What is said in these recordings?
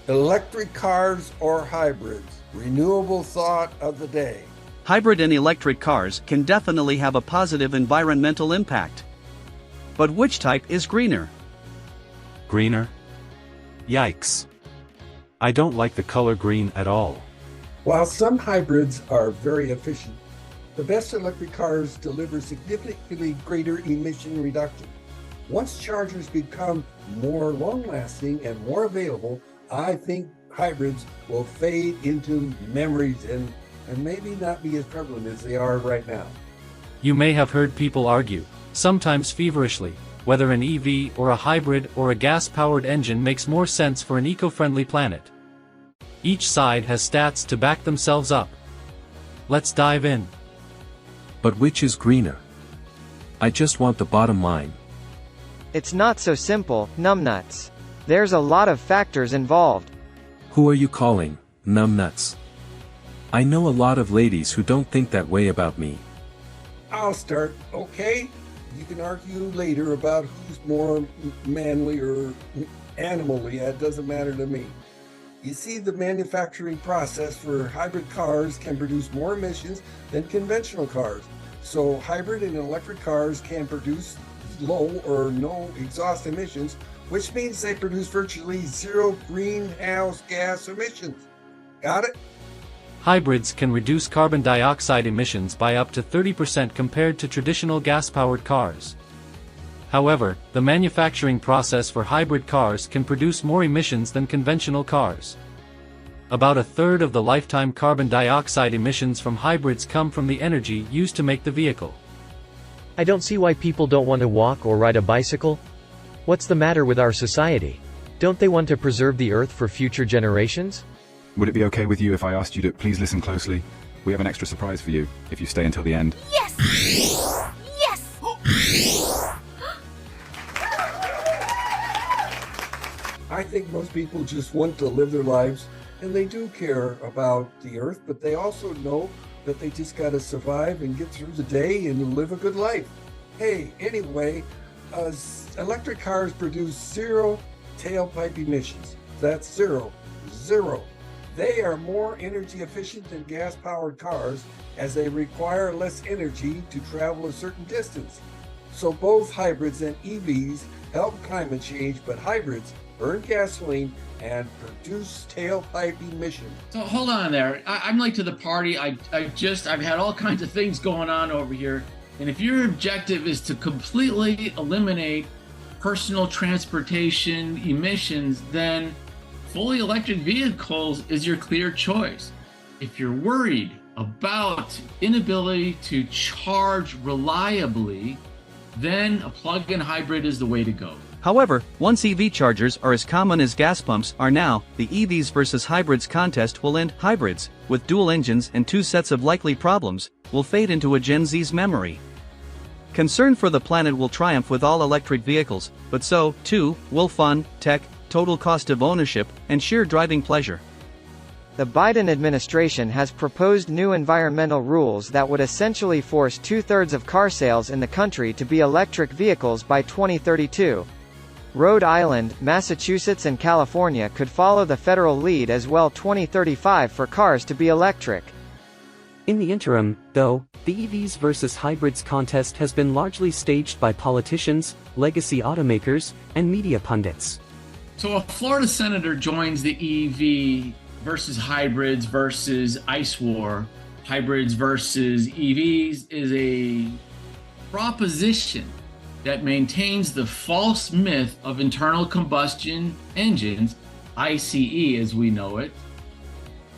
Electric cars or hybrids? Renewable thought of the day. Hybrid and electric cars can definitely have a positive environmental impact. But which type is greener? Greener? Yikes. I don't like the color green at all. While some hybrids are very efficient, the best electric cars deliver significantly greater emission reduction. Once chargers become more long-lasting and more available, I think hybrids will fade into memories and maybe not be as prevalent as they are right now. You may have heard people argue, sometimes feverishly, whether an EV or a hybrid or a gas-powered engine makes more sense for an eco-friendly planet. Each side has stats to back themselves up. Let's dive in. But which is greener? I just want the bottom line. It's not so simple, numbnuts. There's a lot of factors involved. Who are you calling numbnuts? I know a lot of ladies who don't think that way about me. I'll start, okay? You can argue later about who's more manly or animally. It doesn't matter to me. You see, the manufacturing process for hybrid cars can produce more emissions than conventional cars. So hybrid and electric cars can produce low or no exhaust emissions, which means they produce virtually zero greenhouse gas emissions. Got it? Hybrids can reduce carbon dioxide emissions by up to 30% compared to traditional gas-powered cars. However, the manufacturing process for hybrid cars can produce more emissions than conventional cars. About a third of the lifetime carbon dioxide emissions from hybrids come from the energy used to make the vehicle. I don't see why people don't want to walk or ride a bicycle. What's the matter with our society? Don't they want to preserve the earth for future generations? Would it be okay with you if I asked you to please listen closely? We have an extra surprise for you, if you stay until the end. Yes! Yes! I think most people just want to live their lives, and they do care about the earth, but they also know that they just got to survive and get through the day and live a good life. Hey, anyway, electric cars produce zero tailpipe emissions. That's zero. They are more energy efficient than gas-powered cars, as they require less energy to travel a certain distance. So both hybrids and EVs help climate change, but hybrids burn gasoline and produce tailpipe emissions. So hold on there. I'm late to the party. I've had all kinds of things going on over here. And if your objective is to completely eliminate personal transportation emissions, then fully electric vehicles is your clear choice. If you're worried about inability to charge reliably, then a plug-in hybrid is the way to go. However, once EV chargers are as common as gas pumps are now, the EVs versus hybrids contest will end. Hybrids, with dual engines and two sets of likely problems, will fade into a Gen Z's memory. Concern for the planet will triumph with all electric vehicles, but so, too, will fun, tech, total cost of ownership, and sheer driving pleasure. The Biden administration has proposed new environmental rules that would essentially force two-thirds of car sales in the country to be electric vehicles by 2032. Rhode Island, Massachusetts and California could follow the federal lead as well. 2035 for cars to be electric. In the interim, though, the EVs versus hybrids contest has been largely staged by politicians, legacy automakers, and media pundits. So a Florida senator joins the EV versus hybrids versus ICE war. Hybrids versus EVs is a proposition that maintains the false myth of internal combustion engines, ICE as we know it,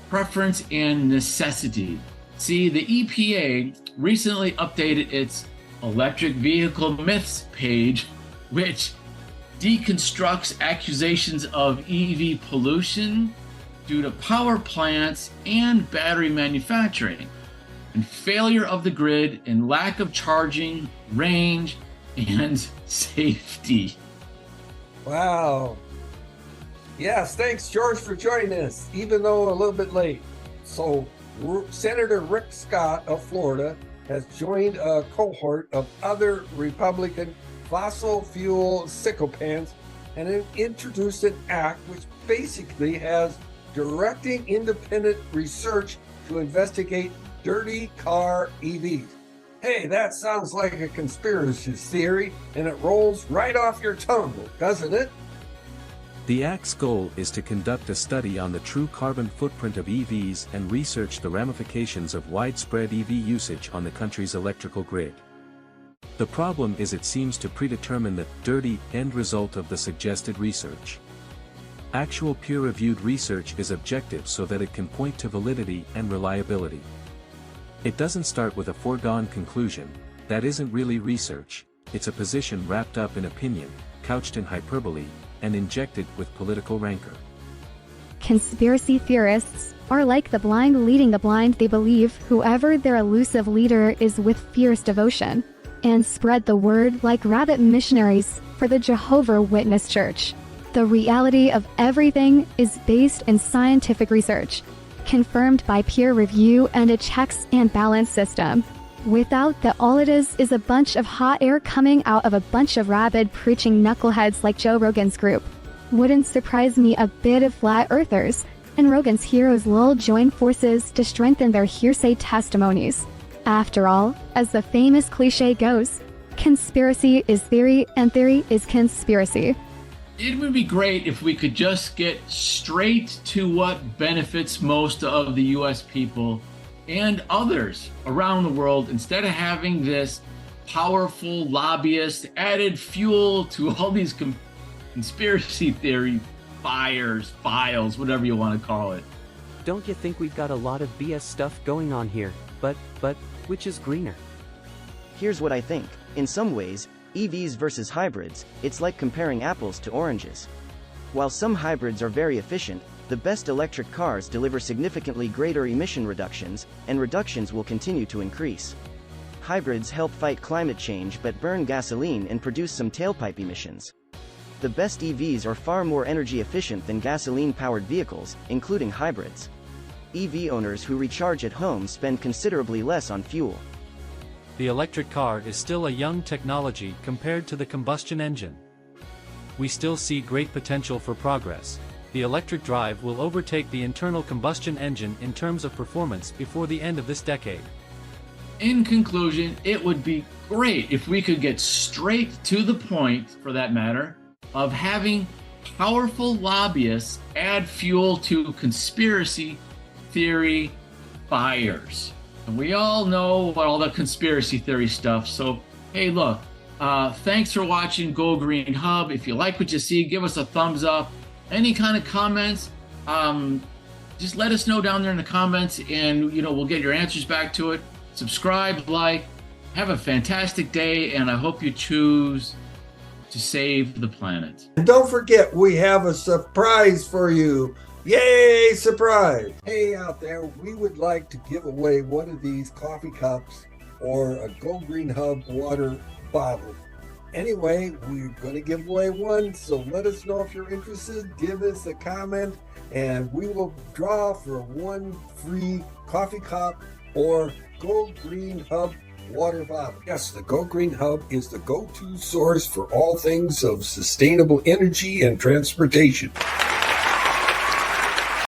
preference and necessity. See, the EPA recently updated its electric vehicle myths page, which deconstructs accusations of EV pollution due to power plants and battery manufacturing, and failure of the grid and lack of charging, range, and safety. Wow. Yes, thanks, George, for joining us, even though a little bit late. So, Senator Rick Scott of Florida has joined a cohort of other Republican fossil fuel sycophants and it introduced an act which basically has directing independent research to investigate dirty car EVs. Hey, that sounds like a conspiracy theory, and it rolls right off your tongue, doesn't it? The Act's goal is to conduct a study on the true carbon footprint of EVs and research the ramifications of widespread EV usage on the country's electrical grid. The problem is it seems to predetermine the dirty end result of the suggested research. Actual peer-reviewed research is objective so that it can point to validity and reliability. It doesn't start with a foregone conclusion. That isn't really research, it's a position wrapped up in opinion, couched in hyperbole, and injected with political rancor. Conspiracy theorists are like the blind leading the blind. They believe whoever their elusive leader is with fierce devotion, and spread the word like rabid missionaries for the Jehovah's Witness Church. The reality of everything is based in scientific research, confirmed by peer review and a checks and balance system. Without that, all it is a bunch of hot air coming out of a bunch of rabid preaching knuckleheads like Joe Rogan's group. Wouldn't surprise me a bit if flat earthers and Rogan's heroes will join forces to strengthen their hearsay testimonies. After all, as the famous cliche goes, conspiracy is theory and theory is conspiracy. It would be great if we could just get straight to what benefits most of the US people and others around the world, instead of having this powerful lobbyist added fuel to all these conspiracy theory files, whatever you want to call it. Don't you think we've got a lot of BS stuff going on here? But, which is greener? Here's what I think. In some ways, EVs versus hybrids, it's like comparing apples to oranges. While some hybrids are very efficient, the best electric cars deliver significantly greater emission reductions, and reductions will continue to increase. Hybrids help fight climate change but burn gasoline and produce some tailpipe emissions. The best EVs are far more energy efficient than gasoline-powered vehicles, including hybrids. EV owners who recharge at home spend considerably less on fuel. The electric car is still a young technology compared to the combustion engine. We still see great potential for progress. The electric drive will overtake the internal combustion engine in terms of performance before the end of this decade. In conclusion, it would be great if we could get straight to the point, for that matter, of having powerful lobbyists add fuel to conspiracy theory fires. And we all know about all the conspiracy theory stuff. So, hey, look, thanks for watching Go Green Hub. If you like what you see, give us a thumbs up. Any kind of comments, just let us know down there in the comments, and we'll get your answers back to it. Subscribe, like, have a fantastic day, and I hope you choose to save the planet. And don't forget, we have a surprise for you. Yay, surprise! Hey out there, we would like to give away one of these coffee cups or a Go Green Hub water bottle. Anyway, we're going to give away one, so let us know if you're interested. Give us a comment, and we will draw for one free coffee cup or Go Green Hub water bottle. Yes, the Go Green Hub is the go-to source for all things of sustainable energy and transportation.